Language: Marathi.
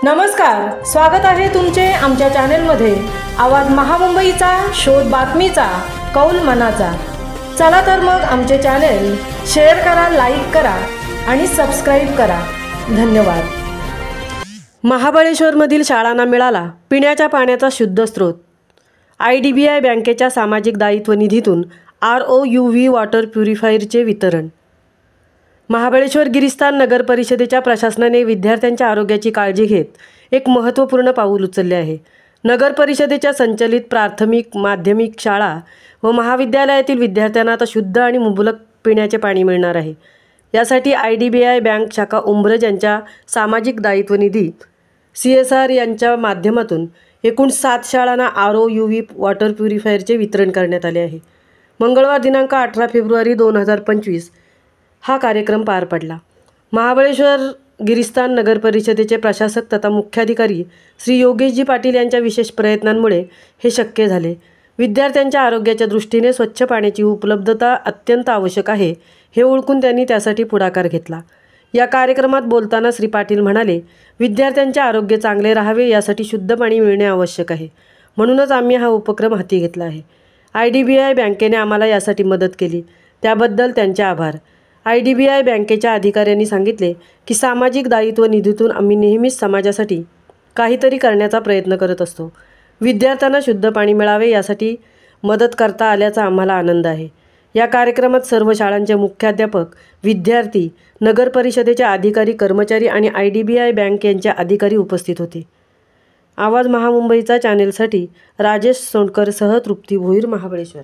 नमस्कार, स्वागत आहे तुमचे आमच्या चॅनलमध्ये। आवाज महामुंबईचा, शोध बातमीचा, कौल मनाचा। चला तर मग आमचे चॅनल शेअर करा, लाईक करा आणि सबस्क्राइब करा। धन्यवाद। महाबळेश्वरमधील शाळांना मिळाला पिण्याच्या पाण्याचा शुद्ध स्रोत। IDBI बँकेच्या सामाजिक दायित्व निधीतून ROUV वॉटर प्युरिफायरचे वितरण। महाबळेश्वर गिरिस्थान नगर परिषदेच्या प्रशासनाने विद्यार्थ्यांच्या आरोग्याची काळजी घेत एक महत्त्वपूर्ण पाऊल उचलले आहे। नगर परिषदेच्या संचलित प्राथमिक, माध्यमिक शाळा व महाविद्यालयातील विद्यार्थ्यांना आता शुद्ध आणि मुबलक पिण्याचे पाणी मिळणार आहे। यासाठी IDBI बँक शाखा उंब्रज यांच्या सामाजिक दायित्व निधी CSR यांच्या माध्यमातून एकूण 7 शाळांना ROUV वॉटर प्युरिफायरचे वितरण करण्यात आले आहे। मंगळवार दिनांक 18 फेब्रुवारी 2025 हा कार्यक्रम पार पडला। महाबळेश्वर गिरिस्थान नगर परिषदेचे प्रशासक तथा मुख्याधिकारी श्री योगेशजी पाटील यांच्या विशेष प्रयत्नांमुळे हे शक्य झाले। विद्यार्थ्यांच्या आरोग्याच्या दृष्टीने स्वच्छ पाण्याची उपलब्धता अत्यंत आवश्यक आहे हे ओळखून त्यांनी त्यासाठी पुढाकार घेतला। या कार्यक्रमात बोलताना श्री पाटील म्हणाले, विद्यार्थ्यांचे आरोग्य चांगले राहावे यासाठी शुद्ध पाणी मिळणे आवश्यक आहे, म्हणूनच आम्ही हा उपक्रम हाती घेतला आहे। IDBI बँकेने आम्हाला यासाठी मदत केली, त्याबद्दल त्यांचे आभार। IDBI बँकेच्या अधिकाऱ्यांनी सांगितले की सामाजिक दायित्व निधीतून आम्ही नेहमीच समाजासाठी काहीतरी करण्याचा प्रयत्न करत असतो। विद्यार्थ्यांना शुद्ध पाणी मिळावे यासाठी मदत करता आल्याचा आम्हाला आनंद आहे। या कार्यक्रमात सर्व शाळांचे मुख्याध्यापक, विद्यार्थी, नगर परिषदेचे अधिकारी, कर्मचारी आणि IDBI बँक यांचे अधिकारी उपस्थित होते। आवाज महामुंबईचा चॅनेलसाठी राजेश सोंडकरसह तृप्ती भोईर, महाबळेश्वर।